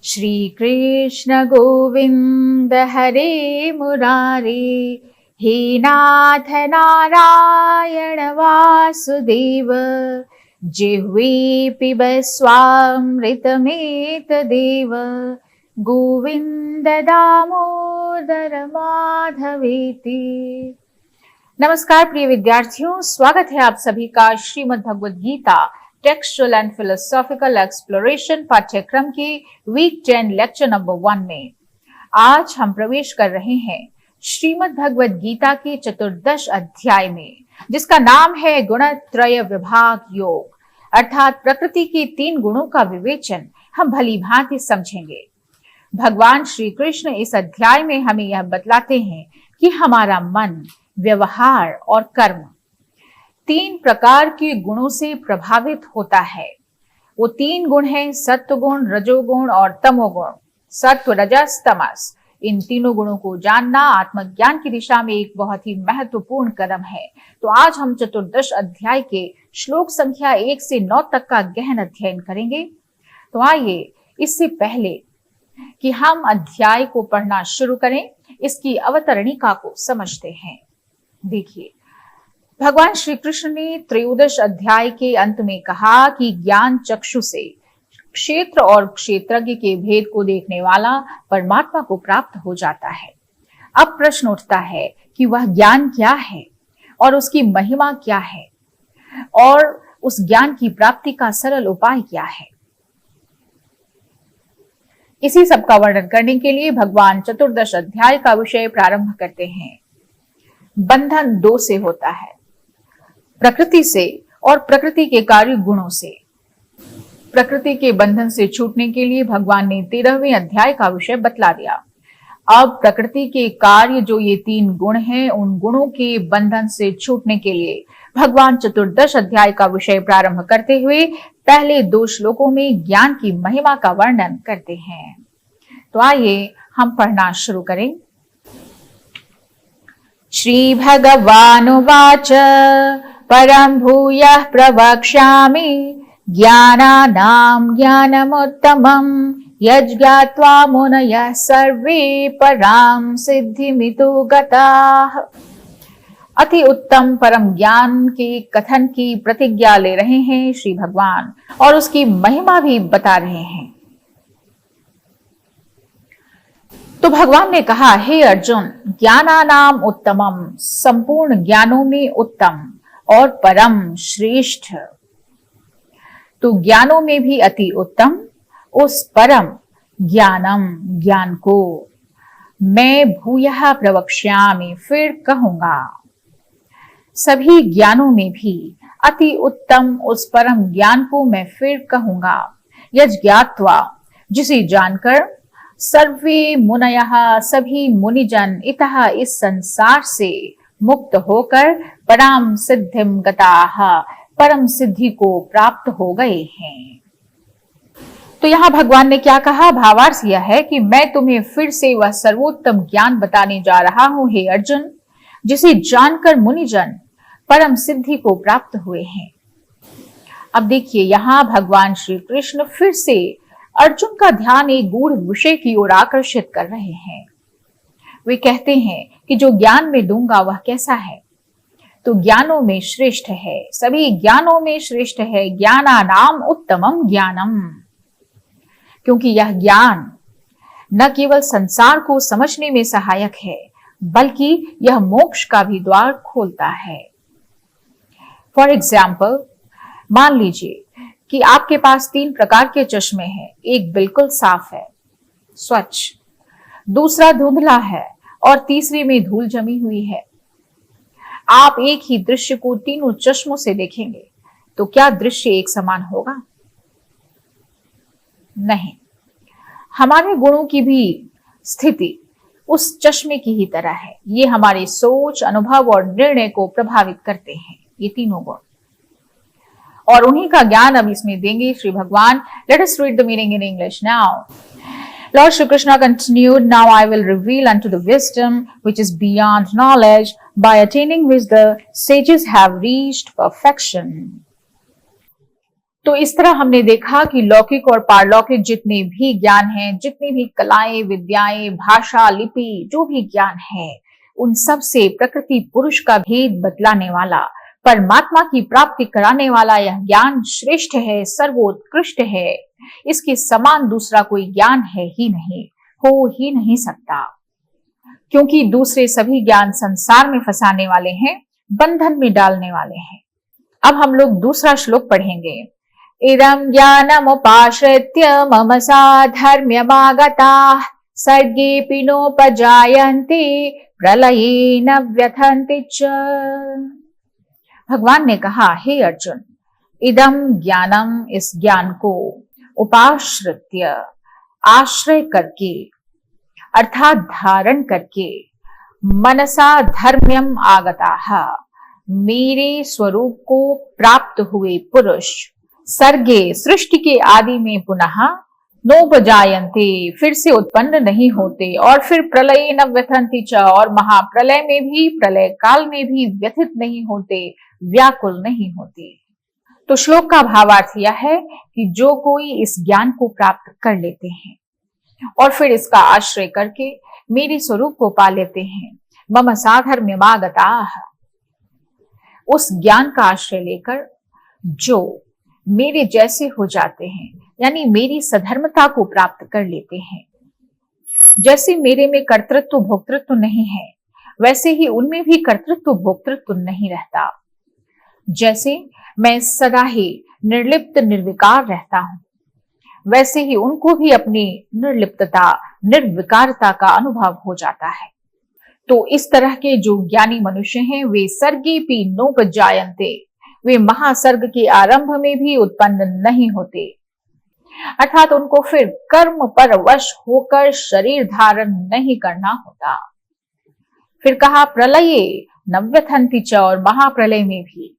श्री कृष्ण गोविंद हरे मुरारी, हे नाथ नारायण वासुदेव, जिह्वे पिब स्वामृतमेतदेव, गोविंद दामोदर माधवेति। नमस्कार प्रिय विद्यार्थियों, स्वागत है आप सभी का Shrimad Bhagavad Gita textual and philosophical exploration पाठ्यक्रम के वीक 10 लेक्चर नंबर 1 में। आज हम प्रवेश कर रहे हैं श्रीमद् भगवद गीता के चतुर्दश अध्याय में, जिसका नाम है गुणत्रय विभाग योग, अर्थात प्रकृति के 3 गुणों का विवेचन हम भली भांति समझेंगे। भगवान श्री कृष्ण इस अध्याय में हमें यह बतलाते हैं कि हमारा मन, व्यवहार और कर्म 3 प्रकार के गुणों से प्रभावित होता है। वो 3 गुण हैं सत्वगुण, रजोगुण और तमोगुण। सत्व, रजस, तमस, इन तीनों गुणों को जानना आत्मज्ञान की दिशा में एक बहुत ही महत्वपूर्ण कदम है। तो आज हम चतुर्दश अध्याय के श्लोक संख्या 1 से 9 तक का गहन अध्ययन करेंगे। तो आइए, इससे पहले कि हम अध्याय को पढ़ना शुरू करें, इसकी अवतरणिका को समझते हैं। देखिए, भगवान श्री कृष्ण ने त्रयोदश अध्याय के अंत में कहा कि ज्ञान चक्षु से क्षेत्र और क्षेत्रज्ञ के भेद को देखने वाला परमात्मा को प्राप्त हो जाता है। अब प्रश्न उठता है कि वह ज्ञान क्या है और उसकी महिमा क्या है और उस ज्ञान की प्राप्ति का सरल उपाय क्या है। इसी सब का वर्णन करने के लिए भगवान चतुर्दश अध्याय का विषय प्रारंभ करते हैं। बंधन 2 से होता है, प्रकृति से और प्रकृति के कार्य गुणों से। प्रकृति के बंधन से छूटने के लिए भगवान ने 13वें अध्याय का विषय बतला दिया। अब प्रकृति के कार्य जो ये 3 गुण हैं, उन गुणों के बंधन से छूटने के लिए भगवान चतुर्दश अध्याय का विषय प्रारंभ करते हुए पहले 2 श्लोकों में ज्ञान की महिमा का वर्णन करते हैं। तो आइए हम पढ़ना शुरू करें। श्री भगवानुवाच परं भूयः प्रवक्ष्यामि ज्ञानानां ज्ञानमुत्तमं यज्ञात्वा मुनयः सर्वे परां सिद्धिमितो गताः। अति उत्तम परम ज्ञान के कथन की प्रतिज्ञा ले रहे हैं श्री भगवान और उसकी महिमा भी बता रहे हैं। तो भगवान ने कहा, हे अर्जुन, ज्ञानानाम उत्तमम, संपूर्ण ज्ञानों में उत्तम और परम श्रेष्ठ। तो ज्ञानों में भी अति उत्तम उस परम ज्ञानम, ज्ञान को मैं भूयः प्रवक्ष्यामि, फिर कहूंगा। सभी ज्ञानों में भी अति उत्तम उस परम ज्ञान को मैं फिर कहूंगा। यज्ञात्वा, जिसे जानकर सर्वे मुनयः, सभी मुनिजन इतः, इस संसार से मुक्त होकर पराम सिद्धिम गताः, परम सिद्धि को प्राप्त हो गए हैं। तो यहां भगवान ने क्या कहा? भावार्थ यह है कि मैं तुम्हें फिर से वह सर्वोत्तम ज्ञान बताने जा रहा हूं हे अर्जुन, जिसे जानकर मुनिजन परम सिद्धि को प्राप्त हुए हैं। अब देखिए, यहां भगवान श्री कृष्ण फिर से अर्जुन का ध्यान एक गूढ़ विषय की ओर आकर्षित कर रहे हैं। वे कहते हैं कि जो ज्ञान में दूंगा वह कैसा है? तो ज्ञानों में श्रेष्ठ है, सभी ज्ञानों में श्रेष्ठ है ज्ञानानाम उत्तमम ज्ञानम, क्योंकि यह ज्ञान न केवल संसार को समझने में सहायक है, बल्कि यह मोक्ष का भी द्वार खोलता है। फॉर एग्जाम्पल, मान लीजिए कि आपके पास 3 प्रकार के चश्मे हैं। एक बिल्कुल साफ है, स्वच्छ, दूसरा धुंधला है और तीसरे में धूल जमी हुई है। आप एक ही दृश्य को तीनों चश्मों से देखेंगे तो क्या दृश्य एक समान होगा? नहीं। हमारे गुणों की भी स्थिति उस चश्मे की ही तरह है। ये हमारे सोच, अनुभव और निर्णय को प्रभावित करते हैं, ये तीनों गुण। और उन्हीं का ज्ञान अब इसमें देंगे श्री भगवान। Let us read the meaning in English now. Lord Shri Krishna continued, now I will reveal unto the wisdom which is beyond knowledge, by attaining which the sages have reached perfection. तो इस तरह हमने देखा कि लौकिक और पारलौकिक जितने भी ज्ञान हैं, जितनी भी कलाएं, विद्याएं, भाषा, लिपि, जो भी ज्ञान है, उन सब से प्रकृति पुरुष का भेद बतलाने वाला, परमात्मा की प्राप्ति कराने वाला यह ज्ञान श्रेष्ठ है, सर्वोत्कृष्ट है। इसके समान दूसरा कोई ज्ञान है ही नहीं, हो ही नहीं सकता, क्योंकि दूसरे सभी ज्ञान संसार में फंसाने वाले हैं, बंधन में डालने वाले हैं। अब हम लोग दूसरा श्लोक पढ़ेंगे। इदं ज्ञानमुपाश्रित्य मम साधर्म्यमागताः सर्गेऽपि नोपजायन्ते प्रलये न व्यथन्ति च। भगवान ने कहा, हे अर्जुन, इदम ज्ञानम, इस ज्ञान को, उपाश्रित्य, आश्रय करके, अर्थात धारण करके, मनसा धर्म्यम आगताः, मेरे स्वरूप को प्राप्त हुए पुरुष, सर्गे, सृष्टि के आदि में पुनः, नोपजायन्ते, फिर से उत्पन्न नहीं होते, और फिर प्रलये न व्यथन्ति च, और महाप्रलय में भी, प्रलय काल में भी व्यथित नहीं होते, व्याकुल नहीं होते। तो श्लोक का भावार्थ यह है कि जो कोई इस ज्ञान को प्राप्त कर लेते हैं और फिर इसका आश्रय करके मेरे स्वरूप को पा लेते हैं, मम साधर्म्यमागताः, उस ज्ञान का आश्रय लेकर जो मेरे जैसे हो जाते हैं, यानी मेरी सधर्मता को प्राप्त कर लेते हैं। जैसे मेरे में कर्तृत्व भोक्तृत्व नहीं है, वैसे ही उनमें भी कर्तृत्व भोक्तृत्व नहीं रहता। जैसे मैं सदा ही निर्लिप्त निर्विकार रहता हूं, वैसे ही उनको भी अपनी निर्लिप्तता, निर्विकारता का अनुभव हो जाता है। तो इस तरह के जो ज्ञानी मनुष्य हैं, वे सर्गेऽपि नोपजायन्ते, वे महासर्ग के आरंभ में भी उत्पन्न नहीं होते, अर्थात उनको फिर कर्म पर वश होकर शरीर धारण नहीं करना होता। फिर कहा, प्रलये न व्यथन्ति च, और महाप्रलय में भी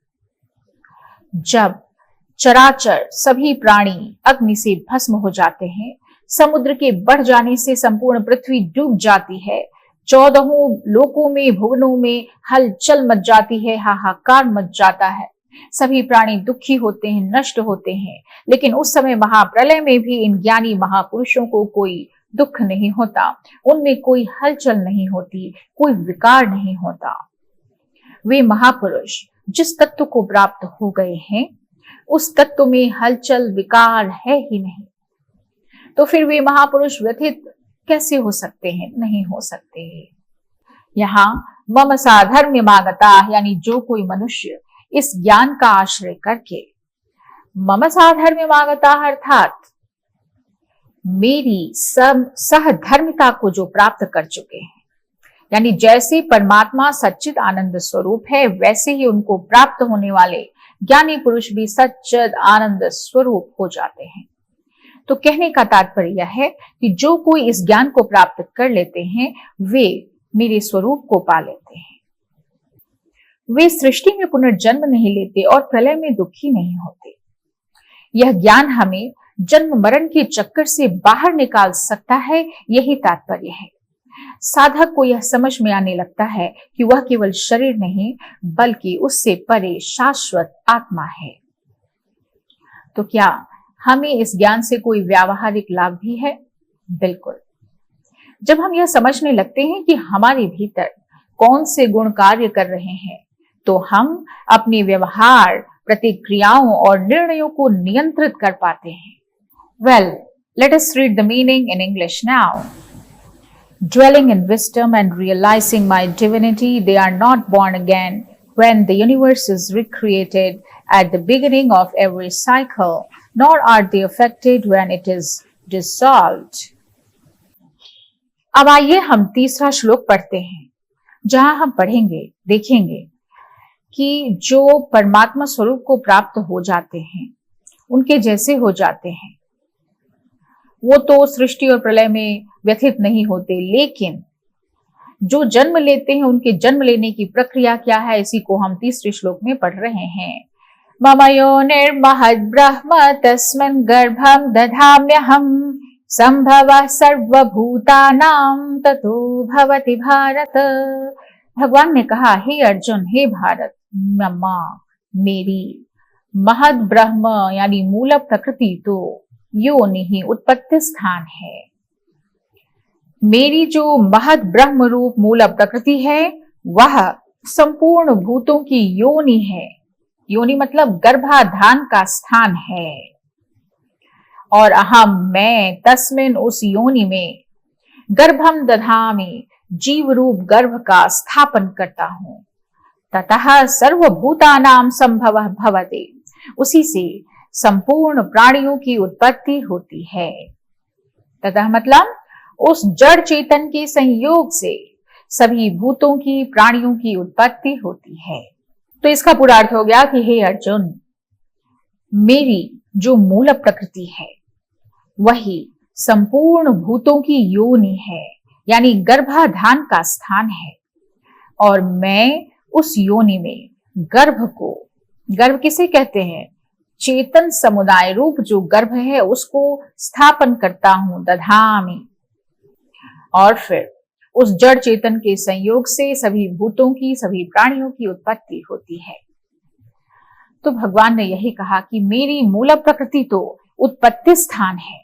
जब चराचर सभी प्राणी अग्नि से भस्म हो जाते हैं, समुद्र के बढ़ जाने से संपूर्ण पृथ्वी डूब जाती है, 14 लोकों में, भुवनों में हलचल मच जाती है, हाहाकार मच जाता है, सभी प्राणी दुखी होते हैं, नष्ट होते हैं, लेकिन उस समय महाप्रलय में भी इन ज्ञानी महापुरुषों को कोई दुख नहीं होता, उनमें कोई हलचल नहीं होती, कोई विकार नहीं होता। वे महापुरुष जिस तत्व को प्राप्त हो गए हैं, उस तत्व में हलचल विकार है ही नहीं, तो फिर वे महापुरुष व्यथित कैसे हो सकते हैं? नहीं हो सकते। यहाँ मम साधर्म्यमागताः, यानी जो कोई मनुष्य इस ज्ञान का आश्रय करके, मम साधर्म्यमागताः अर्थात मेरी सहधर्मिता को जो प्राप्त कर चुके हैं, यानी जैसे परमात्मा सच्चिद आनंद स्वरूप है, वैसे ही उनको प्राप्त होने वाले ज्ञानी पुरुष भी सच्चिद आनंद स्वरूप हो जाते हैं। तो कहने का तात्पर्य यह है कि जो कोई इस ज्ञान को प्राप्त कर लेते हैं, वे मेरे स्वरूप को पा लेते हैं। वे सृष्टि में पुनर्जन्म नहीं लेते और प्रलय में दुखी नहीं होते। यह ज्ञान हमें जन्म मरण के चक्कर से बाहर निकाल सकता है, यही तात्पर्य है। साधक को यह समझ में आने लगता है कि वह केवल शरीर नहीं, बल्कि उससे परे शाश्वत आत्मा है। तो क्या हमें इस ज्ञान से कोई व्यावहारिक लाभ भी है? बिल्कुल। जब हम यह समझने लगते हैं कि हमारे भीतर कौन से गुण कार्य कर रहे हैं, तो हम अपने व्यवहार, प्रतिक्रियाओं और निर्णयों को नियंत्रित कर पाते हैं। Well, let us read the meaning in English now. Dwelling in wisdom and realizing my divinity, they are not born again when the universe is recreated at the beginning of every cycle, nor are they affected when it is dissolved. अब आइए हम तीसरा श्लोक पढ़ते हैं, जहां हम पढ़ेंगे, देखेंगे कि जो परमात्मा स्वरूप को प्राप्त हो जाते हैं, उनके जैसे हो जाते हैं, वो तो सृष्टि और प्रलय में व्यथित नहीं होते, लेकिन जो जन्म लेते हैं, उनके जन्म लेने की प्रक्रिया क्या है, इसी को हम तीसरे श्लोक में पढ़ रहे हैं। मम योनिर्महद् ब्रह्म तस्मिन् गर्भं दधाम्यहं संभवः सर्वभूतानां ततो भवति भारत। भगवान ने कहा, हे अर्जुन, हे भारत, ममा, मेरी, महद ब्रह्म यानी मूल प्रकृति तो योनि ही उत्पत्ति स्थान है। मेरी जो महद ब्रह्म रूप मूल प्रकृति है वह संपूर्ण भूतों की योनि है। योनि मतलब गर्भाधान का स्थान है। और अहम मैं तस्मिन उस योनि में गर्भम दधामि जीव रूप गर्भ का स्थापन करता हूं। ततः सर्वभूतानां संभवः भवति, उसी से संपूर्ण प्राणियों की उत्पत्ति होती है। ततः मतलब उस जड़ चेतन के संयोग से सभी भूतों की प्राणियों की उत्पत्ति होती है। तो इसका पूरा अर्थ हो गया कि हे अर्जुन, मेरी जो मूल प्रकृति है वही संपूर्ण भूतों की योनि है, यानी गर्भाधान का स्थान है। और मैं उस योनि में गर्भ किसे कहते हैं? चेतन समुदाय रूप जो गर्भ है उसको स्थापन करता हूं, दधामि। और फिर उस जड़ चेतन के संयोग से सभी भूतों की, सभी प्राणियों की उत्पत्ति होती है। तो भगवान ने यही कहा कि मेरी मूल प्रकृति तो उत्पत्ति स्थान है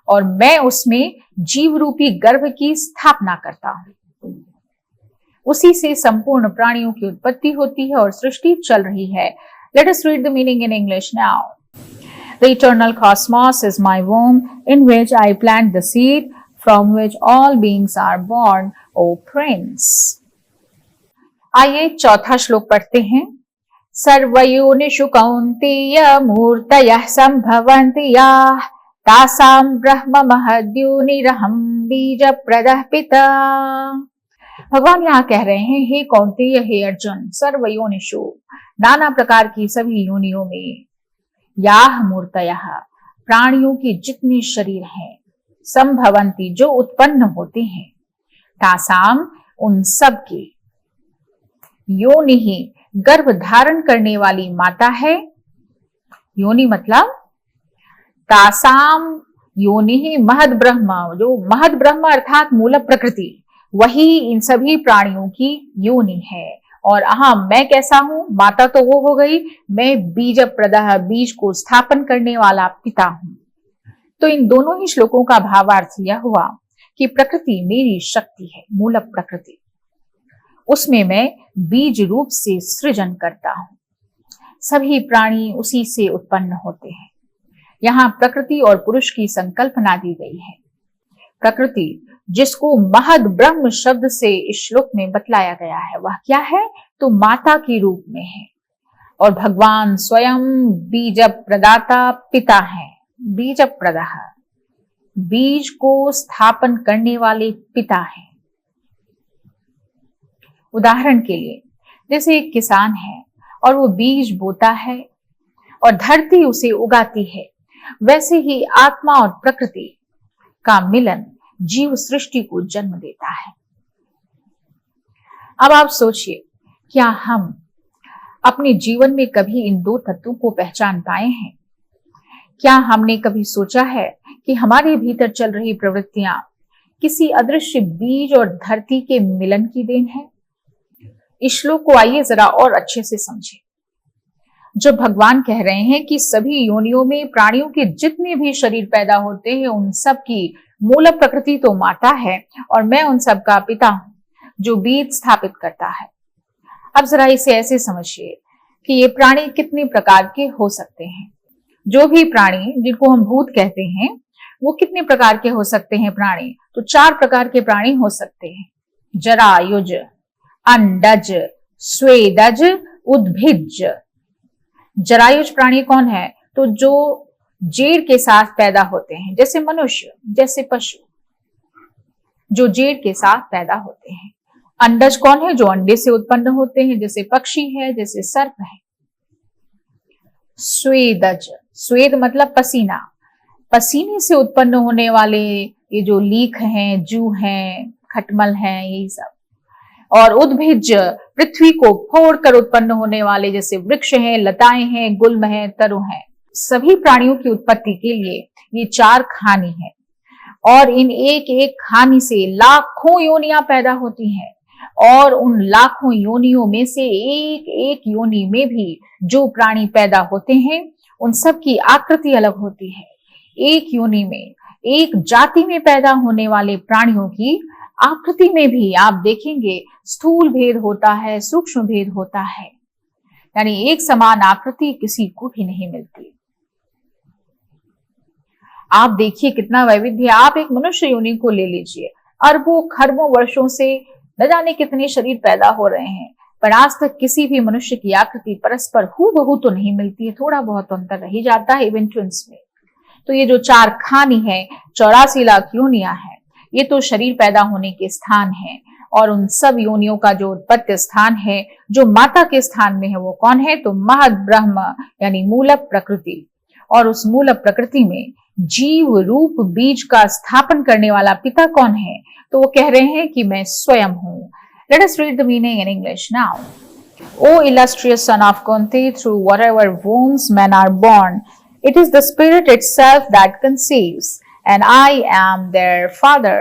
और मैं उसमें जीव रूपी गर्भ की स्थापना करता हूं। उसी से संपूर्ण प्राणियों की उत्पत्ति होती है और सृष्टि चल रही है। Let us read the meaning in English now. The eternal cosmos is my womb in which I plant the seed from which all beings are born, O Prince. आइए चौथा श्लोक पढ़ते हैं। सर्वयोनिषु कौन्तेय मूर्तयः सम्भवन्ति याः तासां ब्रह्म महद्योनिरहं बीजप्रदः पिता। भगवान यहाँ कह रहे हैं, हे कौन्तेय, हे अर्जुन, सर्वयोनिषु नाना प्रकार की सभी योनियों में, याह मूर्तयः प्राणियों के जितने शरीर हैं, संभवंती जो उत्पन्न होते हैं, तासाम उन सब के, योनि ही गर्भ धारण करने वाली माता है। योनि मतलब तासाम योनि ही महद ब्रह्म, जो महद ब्रह्म अर्थात मूल प्रकृति, वही इन सभी प्राणियों की योनि है। और अहम मैं कैसा हूं? माता तो वो हो गई, मैं बीज प्रदः बीज को स्थापन करने वाला पिता हूं। तो इन दोनों ही श्लोकों का भावार्थ यह हुआ कि प्रकृति मेरी शक्ति है, मूल प्रकृति, उसमें मैं बीज रूप से सृजन करता हूं। सभी प्राणी उसी से उत्पन्न होते हैं। यहाँ प्रकृति और पुरुष की संकल्पना दी गई है। प्रकृति जिसको महद ब्रह्म शब्द से इस श्लोक में बतलाया गया है वह क्या है? तो माता के रूप में है। और भगवान स्वयं बीज प्रदाता पिता है। बीज प्रदः बीज को स्थापन करने वाले पिता है। उदाहरण के लिए जैसे एक किसान है और वो बीज बोता है और धरती उसे उगाती है, वैसे ही आत्मा और प्रकृति का मिलन जीव सृष्टि को जन्म देता है। अब आप सोचिए, क्या हम अपने जीवन में कभी इन दो तत्वों को पहचान पाए हैं? क्या हमने कभी सोचा है कि हमारे भीतर चल रही प्रवृत्तियां किसी अदृश्य बीज और धरती के मिलन की देन है? इस श्लोक को आइए जरा और अच्छे से समझें। जब भगवान कह रहे हैं कि सभी योनियों में प्राणियों के जितने भी शरीर पैदा होते हैं उन सब की मूल प्रकृति तो माता है और मैं उन सब का पिता हूं जो बीज स्थापित करता है। अब जरा इसे ऐसे समझिए कि ये प्राणी कितने प्रकार के हो सकते हैं। जो भी प्राणी जिनको हम भूत कहते हैं वो कितने प्रकार के हो सकते हैं प्राणी? तो 4 प्रकार के प्राणी हो सकते हैं। जरायुज, अंडज, स्वेदज, उद्भिज। जरायुज प्राणी कौन है? तो जो जेड़ के साथ पैदा होते हैं, जैसे मनुष्य, जैसे पशु, जो जेड़ के साथ पैदा होते हैं। अंडज कौन है? जो अंडे से उत्पन्न होते हैं, जैसे पक्षी है, जैसे सर्प है। स्वेदज, स्वेद मतलब पसीना, पसीने से उत्पन्न होने वाले ये जो लीख हैं, जू हैं, खटमल हैं, यही सब। और उद्भिज, पृथ्वी को फोड़कर उत्पन्न होने वाले, जैसे वृक्ष हैं, लताएं हैं, गुल्म हैं, तरु हैं। सभी प्राणियों की उत्पत्ति के लिए ये 4 खानी है और इन एक एक खानी से लाखों योनियां पैदा होती हैं और उन लाखों योनियों में से एक एक योनि में भी जो प्राणी पैदा होते हैं उन सब की आकृति अलग होती है। एक योनि में, एक जाति में पैदा होने वाले प्राणियों की आकृति में भी आप देखेंगे स्थूल भेद होता है, सूक्ष्म भेद होता है, यानी एक समान आकृति किसी को भी नहीं मिलती। आप देखिए कितना वैविध्य। आप एक मनुष्य योनि को ले लीजिए, अरबों खरबों वर्षों से न जाने कितने शरीर पैदा हो रहे हैं, पर आज तक किसी भी मनुष्य की आकृति परस्पर हूबहू तो नहीं मिलती है, थोड़ा बहुत अंतर रह ही जाता है इवन ट्विंस में। तो ये जो 4 खानी है, 84 लाख योनियां हैं, ये तो शरीर पैदा होने के स्थान है। और उन सब योनियों का जो उत्पत्ति स्थान है, जो माता के स्थान में है, वो कौन है? तो महद ब्रह्म यानी मूल प्रकृति। और उस मूल प्रकृति में जीव रूप बीज का स्थापन करने वाला पिता कौन है? तो वो कह रहे हैं कि मैं स्वयं हूं। Let us read the meaning in English now. O illustrious son of Kunti, through whatever wombs men are born, it is the spirit itself that conceives, and I am their father.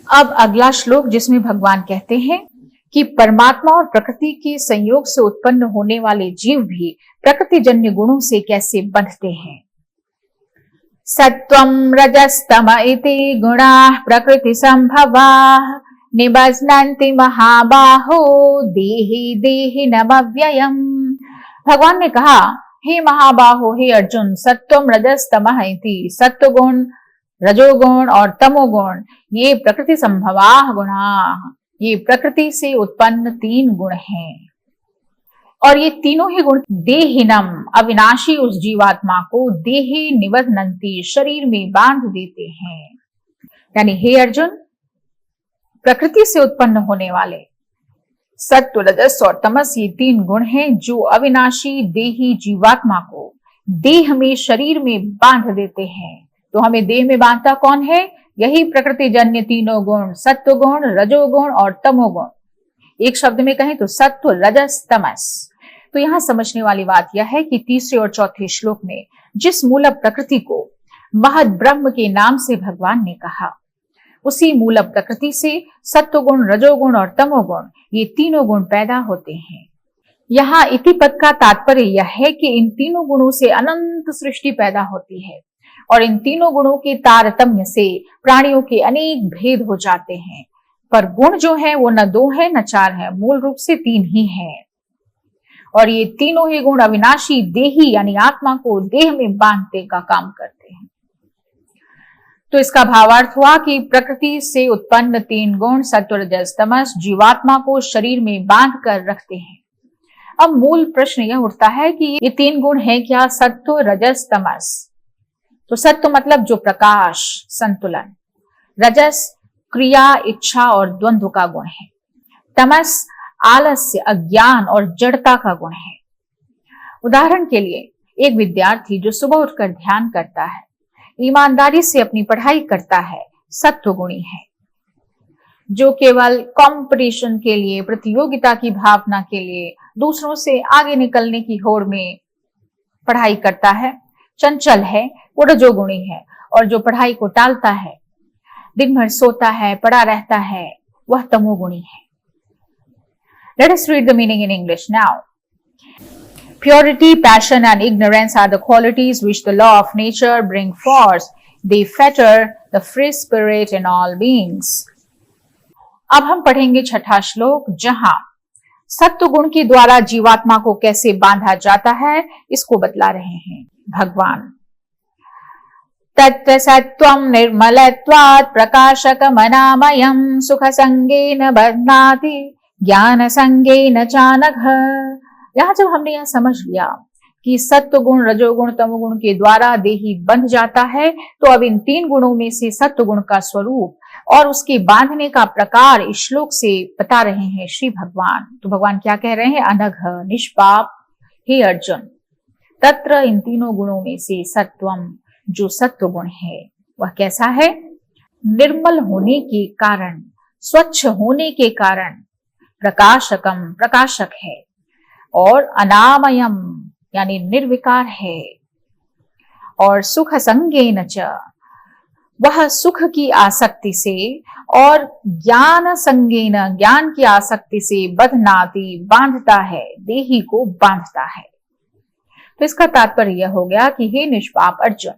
अब अगला श्लोक जिसमें भगवान कहते हैं कि परमात्मा और प्रकृति के संयोग से उत्पन्न होने वाले जीव भी प्रकृतिजन्य गुणों से कैसे बंधते हैं। सत्वं रजस्तम इति गुणाः प्रकृति संभवाः निबध्नन्ति महाबाहो देहि देहि नमव्ययम्। भगवान ने कहा, हे महाबाहो, हे अर्जुन, सत्वम रजस्तम इति, सत्वगुण, रजोगुण और तमोगुण ये प्रकृति संभवाः गुणाः, ये प्रकृति से उत्पन्न 3 गुण हैं। और ये तीनों ही गुण देहिनम अविनाशी उस जीवात्मा को देहि निबध्नन्ति शरीर में बांध देते हैं। यानी हे अर्जुन, प्रकृति से उत्पन्न होने वाले सत्व, रजस और तमस ये 3 गुण हैं जो अविनाशी देही जीवात्मा को देह में, शरीर में बांध देते हैं। तो हमें देह में बांधता कौन है? यही प्रकृति जन्य 3 गुण, सत्व गुण, रजोगुण और तमोगुण। एक शब्द में कहें तो सत्व, रजस, तमस। तो यहां समझने वाली बात यह है कि तीसरे और चौथे श्लोक में जिस मूल प्रकृति को महद ब्रह्म के नाम से भगवान ने कहा, उसी मूल प्रकृति से सत्वगुण, रजोगुण और तमोगुण ये 3 गुण पैदा होते हैं। यहाँ इति पद का तात्पर्य यह है कि इन 3 गुणों से अनंत सृष्टि पैदा होती है और इन 3 गुणों के तारतम्य से प्राणियों के अनेक भेद हो जाते हैं। पर गुण जो है वो न 2 है न 4 है, मूल रूप से 3 ही है। और ये तीनों ही गुण अविनाशी देही यानी आत्मा को देह में बांधने का काम करते हैं। तो इसका भावार्थ हुआ कि प्रकृति से उत्पन्न 3 गुण सत्व, रजस, तमस जीवात्मा को शरीर में बांध कर रखते हैं। अब मूल प्रश्न यह उठता है कि ये 3 गुण है क्या? सत्व, रजस, तमस। तो सत्व मतलब जो प्रकाश, संतुलन, रजस क्रिया, इच्छा और द्वंद्व का गुण है, तमस आलस्य, अज्ञान और जड़ता का गुण है। उदाहरण के लिए एक विद्यार्थी जो सुबह उठकर ध्यान करता है, ईमानदारी से अपनी पढ़ाई करता है, सत्व गुणी है। जो केवल कंपटीशन के लिए, प्रतियोगिता की भावना के लिए, दूसरों से आगे निकलने की होड़ में पढ़ाई करता है, चंचल है, वो रजोगुणी है। और जो पढ़ाई को टालता है, दिन भर सोता है, पड़ा रहता है, वह तमोगुणी है। Let us read the meaning in English now. Purity, passion and ignorance are the qualities which the law of nature bring forth. They fetter the free spirit in all beings. अब हम पढ़ेंगे 6ठा श्लोक, जहां सत्व गुण के द्वारा जीवात्मा को कैसे बांधा जाता है इसको बतला रहे हैं भगवान। तत्र सत्वं निर्मलत्वात् प्रकाशकमनामयं सुखसंगेन बध्नाति ज्ञान संगेन चानघ। यहां जब हमने यह समझ लिया कि सत्व गुण, रजोगुण, तमोगुण के द्वारा देही बंध जाता है, तो अब इन 3 गुणों में से सत्व गुण का स्वरूप और उसके बांधने का प्रकार इस श्लोक से बता रहे हैं श्री भगवान। तो भगवान क्या कह रहे हैं? अनघ, निष्पाप, हे अर्जुन, तत्र इन 3 गुणों में से सत्वम जो सत्व गुण है वह कैसा है? निर्मल होने के कारण, स्वच्छ होने के कारण, प्रकाशकम प्रकाशक है, और अनामयम यानी निर्विकार है, और सुख संगेन च वह सुख की आसक्ति से और ज्ञान संगेन ज्ञान की आसक्ति से बधनाति बांधता है, देही को बांधता है। तो इसका तात्पर्य यह हो गया कि हे निष्पाप अर्जुन,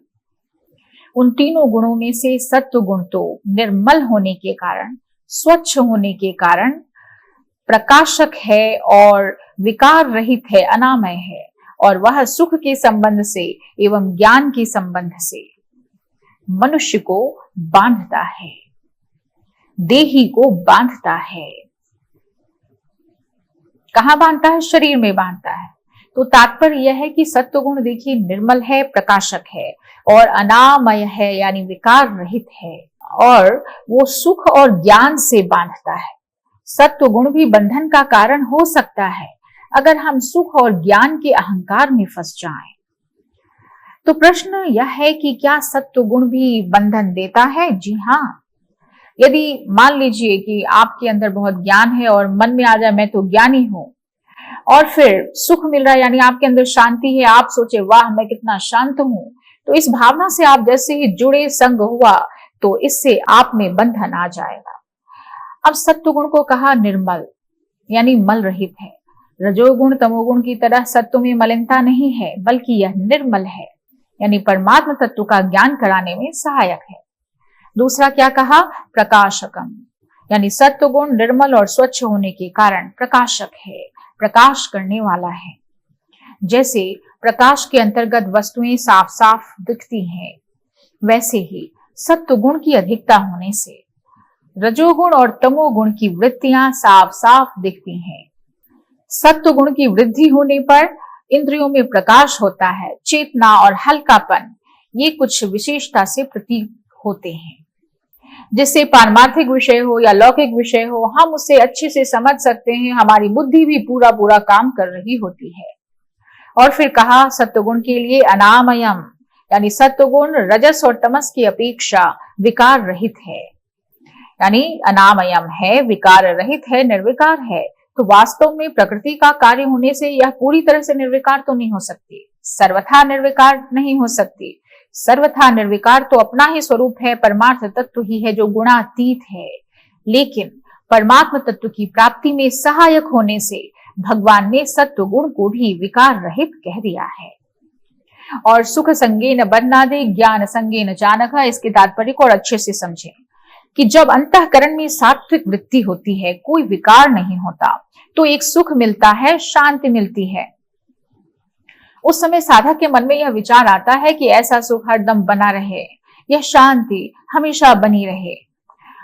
उन तीनों गुणों में से सत्व गुण तो निर्मल होने के कारण, स्वच्छ होने के कारण प्रकाशक है और विकार रहित है, अनामय है, और वह सुख के संबंध से एवं ज्ञान के संबंध से मनुष्य को बांधता है, देही को बांधता है। कहां बांधता है? शरीर में बांधता है। तो तात्पर्य यह है कि सत्व गुण देखिए निर्मल है, प्रकाशक है और अनामय है, यानी विकार रहित है, और वो सुख और ज्ञान से बांधता है। सत्व गुण भी बंधन का कारण हो सकता है अगर हम सुख और ज्ञान के अहंकार में फंस जाएं। तो प्रश्न यह है कि क्या सत्व गुण भी बंधन देता है? जी हाँ। यदि मान लीजिए कि आपके अंदर बहुत ज्ञान है और मन में आ जाए मैं तो ज्ञानी हूं, और फिर सुख मिल रहा है, यानी आपके अंदर शांति है, आप सोचे वाह मैं कितना शांत हूं, तो इस भावना से आप जैसे ही जुड़े, संग हुआ, तो इससे आप में बंधन आ जाएगा। अब सत्व गुण को कहा निर्मल, यानी मल रहित है। रजोगुण तमोगुण की तरह सत्व में मलिनता नहीं है, बल्कि यह निर्मल है, यानी परमात्म तत्व का ज्ञान कराने में सहायक है। दूसरा क्या कहा? प्रकाशकम, यानी सत्व गुण निर्मल और स्वच्छ होने के कारण प्रकाशक है, प्रकाश करने वाला है। जैसे प्रकाश के अंतर्गत वस्तुएं साफ साफ दिखती हैं, वैसे ही सत्व गुण की अधिकता होने से रजोगुण और तमोगुण की वृत्तियां साफ साफ दिखती हैं। सत्व गुण की वृद्धि होने पर इंद्रियों में प्रकाश होता है, चेतना और हल्कापन, ये कुछ विशेषता से प्रतीत होते हैं, जिससे पारमार्थिक विषय हो या लौकिक विषय हो, हम उसे अच्छे से समझ सकते हैं, हमारी बुद्धि भी पूरा पूरा काम कर रही होती है। और फिर कहा सत्वगुण के लिए अनामयम, यानी सत्वगुण रजस और तमस की अपेक्षा विकार रहित है, यानी अनामयम है, विकार रहित है, निर्विकार है। तो वास्तव में प्रकृति का कार्य होने से यह पूरी तरह से निर्विकार तो नहीं हो सकती, सर्वथा निर्विकार नहीं हो सकती। सर्वथा निर्विकार तो अपना ही स्वरूप है, परमार्थ तत्व ही है जो गुणातीत है, लेकिन परमात्म तत्व की प्राप्ति में सहायक होने से भगवान ने सत्व गुण को भी विकार रहित कह दिया है। और सुख संगेन बन्नादे ज्ञान संगेन चानक, इसके तात्पर्य को और अच्छे से समझें कि जब अंतःकरण में सात्विक वृत्ति होती है, कोई विकार नहीं होता, तो एक सुख मिलता है, शांति मिलती है। उस समय साधक के मन में यह विचार आता है कि ऐसा सुख हरदम बना रहे, यह शांति हमेशा बनी रहे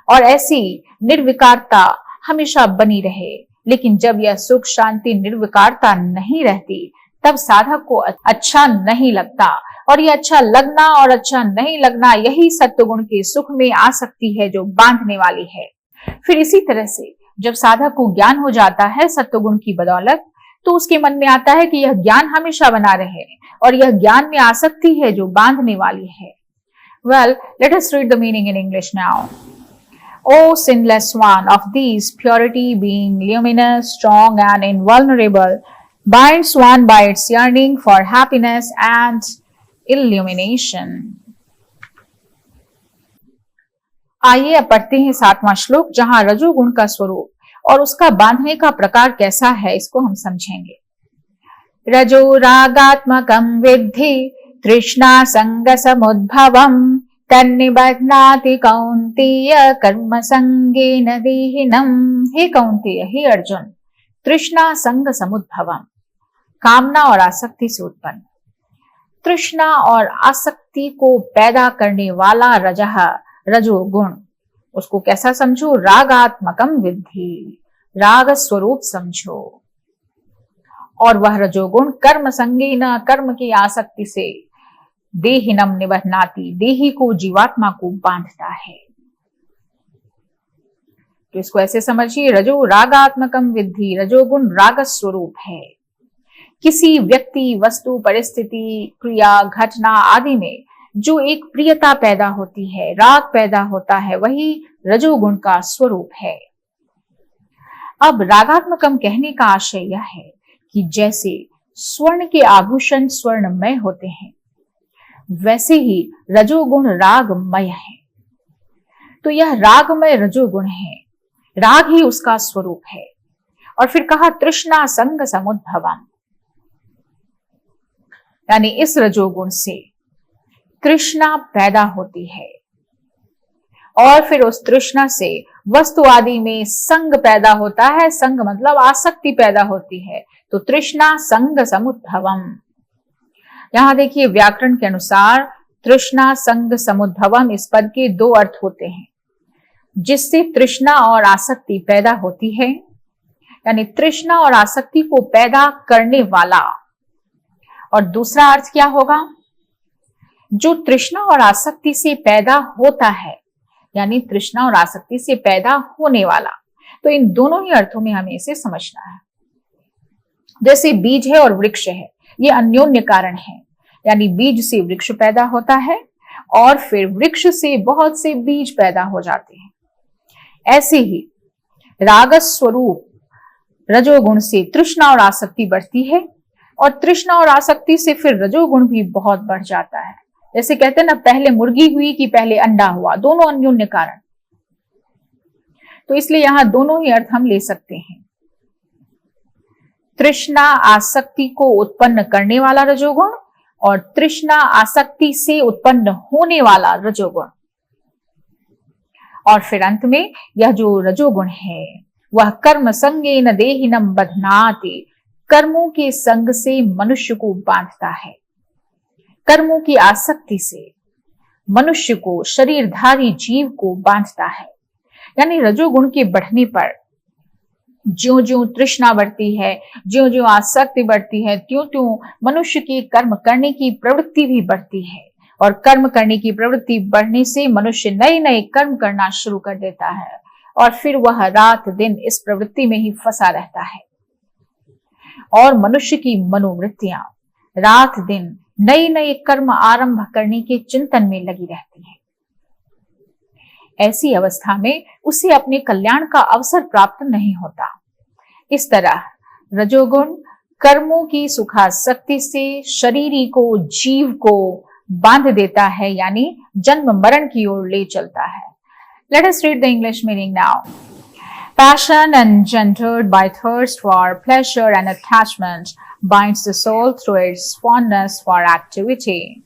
और ऐसी निर्विकारता हमेशा बनी रहे। लेकिन जब यह सुख शांति निर्विकारता नहीं रहती, तब साधक को अच्छा नहीं लगता, और यह अच्छा लगना और अच्छा नहीं लगना, यही सत्वगुण के सुख में आ सकती है जो बांधने वाली है। फिर इसी तरह से जब साधक को ज्ञान हो जाता है सत्वगुण की बदौलत, तो उसके मन में आता है कि यह ज्ञान हमेशा बना रहे, और यह ज्ञान में आसक्ति है जो बांधने वाली है। Well, let us read the meaning in English now. O sinless one, of these purity being luminous, strong and invulnerable, binds one by its yearning for happiness and illumination. आइए अब पढ़ते हैं 7वां श्लोक, जहां रजोगुण का स्वरूप और उसका बांधने का प्रकार कैसा है, इसको हम समझेंगे। रजो रागात्मकं विद्धि तृष्णा संग समुद्भवम् तन्निबध्नाति कौन्तेय कर्म संगेन देहिनम्। हे कौन्तेय, हे अर्जुन, तृष्णा संग समुद्भवम्, कामना और आसक्ति से उत्पन्न, तृष्णा और आसक्ति को पैदा करने वाला रजः रजोगुण, उसको कैसा समझो? रागात्मकम विद्धि, राग स्वरूप समझो। और वह रजोगुण कर्म संगीन, कर्म की आसक्ति से देहिनम निबध्नाति, देही को, जीवात्मा को बांधता है। तो इसको ऐसे समझिए, रजो रागात्मकम विद्धि, रजोगुण राग स्वरूप है। किसी व्यक्ति, वस्तु, परिस्थिति, क्रिया, घटना आदि में जो एक प्रियता पैदा होती है, राग पैदा होता है, वही रजोगुण का स्वरूप है। अब रागात्मकम कहने का आशय यह है कि जैसे स्वर्ण के आभूषण स्वर्णमय होते हैं, वैसे ही रजोगुण रागमय है, तो यह रागमय रजोगुण है, राग ही उसका स्वरूप है। और फिर कहा तृष्णा संग समुद्भवम, यानी इस रजोगुण से तृष्णा पैदा होती है और फिर उस तृष्णा से वस्तु आदि में संग पैदा होता है। संग मतलब आसक्ति पैदा होती है। तो तृष्णा संग समुद्भवम, यहां देखिए व्याकरण के अनुसार तृष्णा संग समुद्भवम इस पद के दो अर्थ होते हैं, जिससे तृष्णा और आसक्ति पैदा होती है, यानी तृष्णा और आसक्ति को पैदा करने वाला। और दूसरा अर्थ क्या होगा? जो तृष्णा और आसक्ति से पैदा होता है, यानी तृष्णा और आसक्ति से पैदा होने वाला। तो इन दोनों ही अर्थों में हमें इसे समझना है। जैसे बीज है और वृक्ष है, ये अन्योन्य कारण है, यानी बीज से वृक्ष पैदा होता है और फिर वृक्ष से बहुत से बीज पैदा हो जाते हैं। ऐसे ही राग स्वरूप रजोगुण से तृष्णा और आसक्ति बढ़ती है और तृष्णा और आसक्ति से फिर रजोगुण भी बहुत बढ़ जाता है। जैसे कहते हैं ना, पहले मुर्गी हुई कि पहले अंडा हुआ, दोनों अन्योन्य कारण। तो इसलिए यहां दोनों ही अर्थ हम ले सकते हैं। तृष्णा आसक्ति को उत्पन्न करने वाला रजोगुण और तृष्णा आसक्ति से उत्पन्न होने वाला रजोगुण। और फिर अंत में यह जो रजोगुण है वह कर्म संगेन देहिनम बध्नाति, कर्मों के संग से मनुष्य को बांधता है। कर्मों की आसक्ति से मनुष्य को, शरीरधारी जीव को बांधता है। यानी रजोगुण के बढ़ने पर ज्यों ज्यों तृष्णा बढ़ती है, ज्यों ज्यों आसक्ति बढ़ती है, त्यों त्यों मनुष्य की कर्म करने की प्रवृत्ति भी बढ़ती है। और कर्म करने की प्रवृत्ति बढ़ने से मनुष्य नए नए कर्म करना शुरू कर देता है और फिर वह रात दिन इस प्रवृत्ति में ही फंसा रहता है। और मनुष्य की मनोवृत्तियां रात दिन नए नए कर्म आरंभ करने के चिंतन में लगी रहती है। ऐसी अवस्था में उसे अपने कल्याण का अवसर प्राप्त नहीं होता। इस तरह रजोगुण कर्मों की सुखासक्ति से शरीरी को, जीव को बांध देता है, यानी जन्म मरण की ओर ले चलता है। Let us read the English meaning now. Passion engendered by thirst for pleasure and attachment binds the soul through its fondness for activity.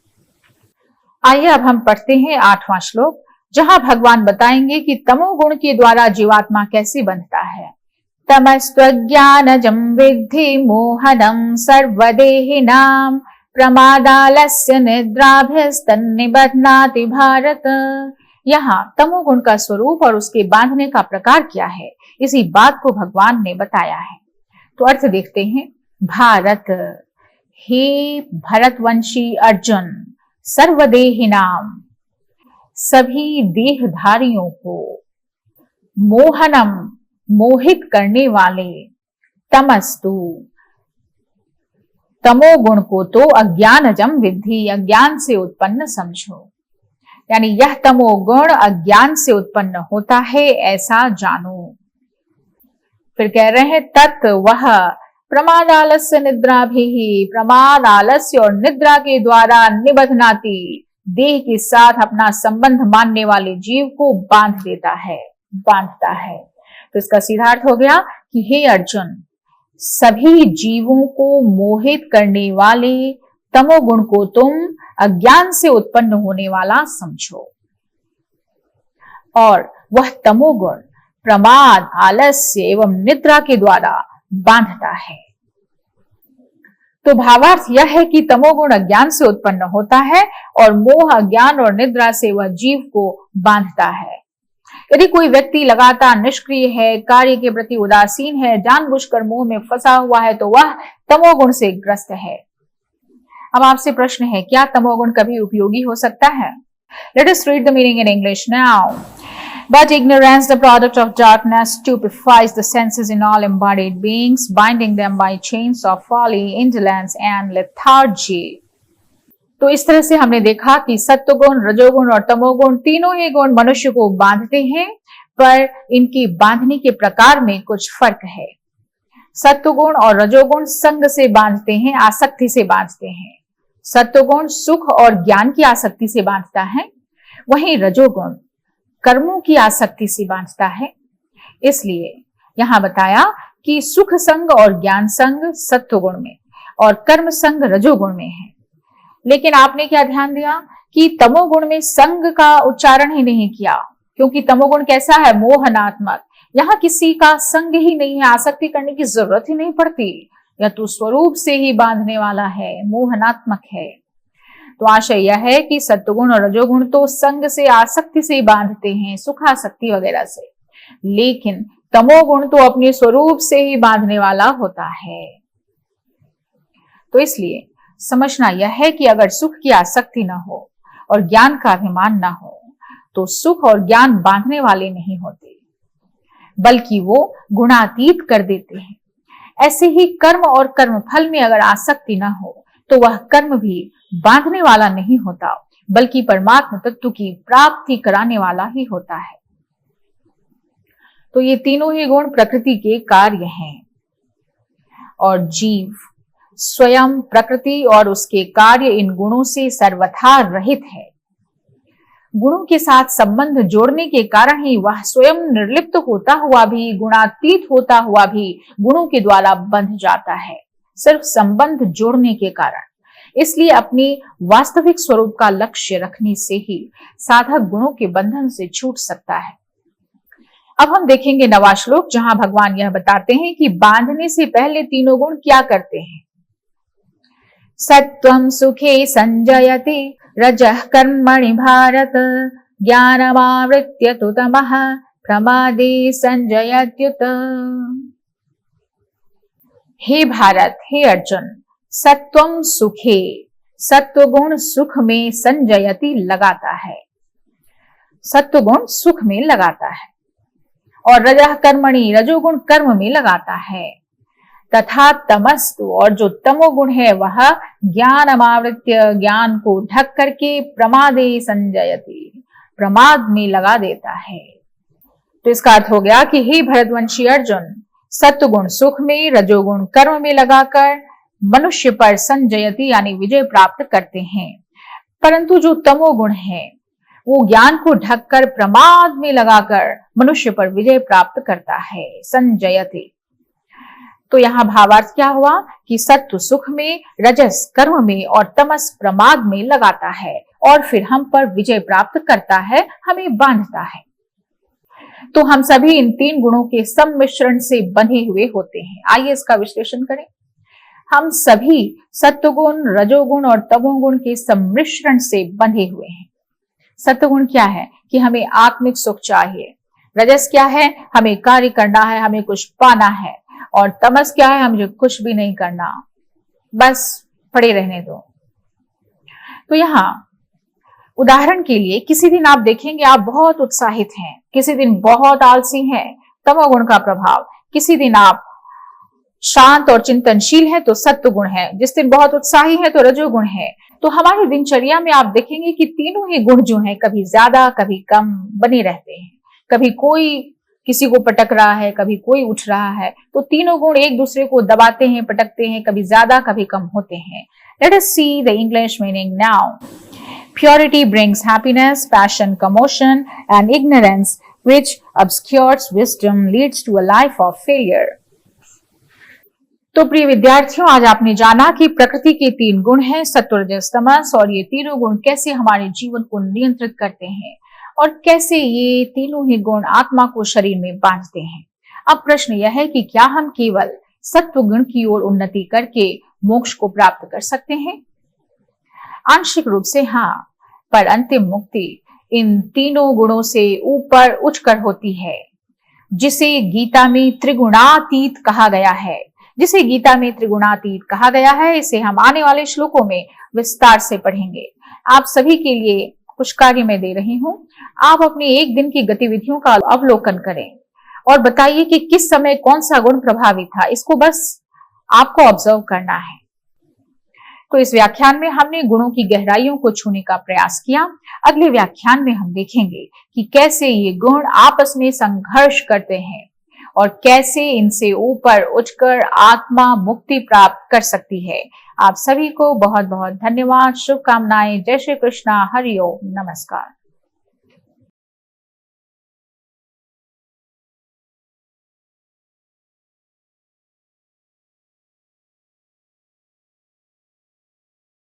आइए अब हम पढ़ते हैं 8वां श्लोक, जहां भगवान बताएंगे कि तमोगुण के द्वारा जीवात्मा कैसे बंधता है। तमस्त्वज्ञानजं विद्धि मोहनं सर्वदेहिनां प्रमादालस्य निद्राभ्यस्तन्निबध्नाति भारत। यहाँ तमोगुण का स्वरूप और उसके बांधने का प्रकार क्या है, इसी बात को भगवान ने बताया है। तो अर्थ देखते हैं। भारत, हे भरतवंशी अर्जुन, सर्वदेहिनाम, सभी देहधारियों को, मोहनम, मोहित करने वाले, तमस्तु, तमोगुण को तो अज्ञानजम विद्धि, अज्ञान से उत्पन्न समझो। यानी यह तमोगुण अज्ञान से उत्पन्न होता है, ऐसा जानो। फिर कह रहे हैं तत् वह प्रमाद आलस्य निद्रा भी, प्रमाद आलस्य और निद्रा के द्वारा निबध्नाति, देह के साथ अपना संबंध मानने वाले जीव को बांध देता है, बांधता है। तो इसका सीधा अर्थ हो गया कि हे अर्जुन, सभी जीवों को मोहित करने वाले तमोगुण को तुम अज्ञान से उत्पन्न होने वाला समझो। और वह तमोगुण प्रमाद, आलस्य एवं निद्रा के द्वारा बांधता है। तो भावार्थ यह है कि तमोगुण अज्ञान से उत्पन्न होता है और मोह, अज्ञान और निद्रा से वह जीव को बांधता है। यदि कोई व्यक्ति लगातार निष्क्रिय है, कार्य के प्रति उदासीन है, जानबूझकर मोह में फंसा हुआ है, तो वह तमोगुण से ग्रस्त है। अब आपसे प्रश्न है, क्या तमोगुण कभी उपयोगी हो सकता है? Let us read the meaning in English now. But ignorance, the product of darkness, stupefies the senses in all embodied beings, binding them by chains of folly, indolence and lethargy. तो इस तरह से हमने देखा कि सत्वगुण, रजोगुण और तमोगुण तीनों ही गुण मनुष्य को बांधते हैं, पर इनके बांधने के प्रकार में कुछ फर्क है। सत्वगुण और रजोगुण संग से बांधते हैं, आसक्ति से बांधते हैं। सत्वगुण सुख और ज्ञान की आसक्ति से बांधता है, वहीं रजोगुण कर्मों की आसक्ति से बांधता है। इसलिए यहां बताया कि सुख संग और ज्ञान संग सत्व गुण में और कर्म संग रजोगुण में है। लेकिन आपने क्या ध्यान दिया कि तमोगुण में संग का उच्चारण ही नहीं किया, क्योंकि तमोगुण कैसा है? मोहनात्मक। यहां किसी का संग ही नहीं है, आसक्ति करने की जरूरत ही नहीं पड़ती। यह तो स्वरूप से ही बांधने वाला है, मोहनात्मक है। तो आशय यह है कि सत्वगुण और रजोगुण तो संग से, आसक्ति से बांधते हैं, सुखासक्ति वगैरह से, लेकिन तमोगुण तो अपने स्वरूप से ही बांधने वाला होता है। तो इसलिए समझना यह है कि अगर सुख की आसक्ति न हो और ज्ञान का अभिमान न हो तो सुख और ज्ञान बांधने वाले नहीं होते, बल्कि वो गुणातीत कर देते हैं। ऐसे ही कर्म और कर्म फल में अगर आसक्ति न हो तो वह कर्म भी बांधने वाला नहीं होता, बल्कि परमात्म तत्व की प्राप्ति कराने वाला ही होता है। तो ये तीनों ही गुण प्रकृति के कार्य हैं और जीव स्वयं प्रकृति और उसके कार्य इन गुणों से सर्वथा रहित है। गुणों के साथ संबंध जोड़ने के कारण ही वह स्वयं निर्लिप्त होता हुआ भी, गुणातीत होता हुआ भी गुणों के द्वारा बंध जाता है, सिर्फ संबंध जोड़ने के कारण। इसलिए अपनी वास्तविक स्वरूप का लक्ष्य रखने से ही साधक गुणों के बंधन से छूट सकता है। अब हम देखेंगे 9वां श्लोक, जहां भगवान यह बताते हैं कि बांधने से पहले तीनों गुण क्या करते हैं। सत्वं सुखे संजयति रजः कर्मणि भारत ज्ञानमावृत्य तु तमः प्रमादे संजयत्युत। हे भारत, हे अर्जुन, सत्वं सुखे, सत्वगुण सुख में संजयति लगाता है, सत्वगुण सुख में लगाता है, और रजः कर्मणि रजोगुण कर्म में लगाता है, तथा तमस्तु, और जो तमोगुण है वह ज्ञान अमावृत्य, ज्ञान को ढक करके प्रमादे संजयति, प्रमाद में लगा देता है। तो इसका अर्थ हो गया कि हे भरतवंशी अर्जुन, सत्वगुण सुख में, रजोगुण कर्म में लगाकर मनुष्य पर संजयति यानी विजय प्राप्त करते हैं, परंतु जो तमोगुण है वो ज्ञान को ढककर प्रमाद में लगाकर मनुष्य पर विजय प्राप्त करता है, संजयति। तो यहाँ भावार्थ क्या हुआ कि सत्व सुख में, रजस कर्म में और तमस प्रमाद में लगाता है और फिर हम पर विजय प्राप्त करता है, हमें बांधता है। तो हम सभी इन तीन गुणों के सम्मिश्रण से बंधे हुए होते हैं। आइए इसका विश्लेषण करें। हम सभी सत्वगुण, रजोगुण और तमोगुण के सम्मिश्रण से बंधे हुए हैं। सत्वगुण क्या है कि हमें आत्मिक सुख चाहिए, रजस क्या है हमें कार्य करना है, हमें कुछ पाना है, और तमस क्या है हमें कुछ भी नहीं करना, बस पड़े रहने दो। तो यहाँ उदाहरण के लिए किसी दिन आप देखेंगे आप बहुत उत्साहित हैं, किसी दिन बहुत आलसी हैं, तमोगुण का प्रभाव। किसी दिन आप शांत और चिंतनशील हैं तो सत्व गुण है, जिस दिन बहुत उत्साही है तो रजोगुण है। तो हमारी दिनचर्या में आप देखेंगे कि तीनों ही गुण जो हैं कभी ज्यादा कभी कम बने रहते हैं। कभी कोई किसी को पटक रहा है, कभी कोई उठ रहा है, तो तीनों गुण एक दूसरे को दबाते हैं, पटकते हैं, कभी ज्यादा कभी कम होते हैं। Let us see the English meaning now. Purity brings happiness, passion commotion, and ignorance which obscures wisdom leads to a life of failure. तो प्रिय विद्यार्थियों, आज आपने जाना कि प्रकृति के तीन गुण हैं, सत्व रजस तमस, और ये तीनों गुण कैसे हमारे जीवन को नियंत्रित करते हैं और कैसे ये तीनों ही गुण आत्मा को शरीर में बांधते हैं। अब प्रश्न यह है कि क्या हम केवल सत्व गुण की ओर उन्नति करके मोक्ष को प्राप्त कर सकते हैं? आंशिक रूप से हाँ, पर अंतिम मुक्ति इन तीनों गुणों से ऊपर उठकर होती है, जिसे गीता में त्रिगुणातीत कहा गया है। इसे हम आने वाले श्लोकों में विस्तार से पढ़ेंगे। आप सभी के लिए कुछ कार्य मैं दे रही हूँ। आप अपनी एक दिन की गतिविधियों का अवलोकन करें और बताइए कि किस समय कौन सा गुण प्रभावी था। इसको बस आपको ऑब्जर्व करना है। तो इस व्याख्यान में हमने गुणों की गहराइयों को छूने का प्रयास किया। अगले व्याख्यान में हम देखेंगे कि कैसे ये गुण आपस में संघर्ष करते हैं और कैसे इनसे ऊपर उठकर आत्मा मुक्ति प्राप्त कर सकती है। आप सभी को बहुत बहुत धन्यवाद, शुभकामनाएं। जय श्री कृष्णा, हरि ओम, नमस्कार।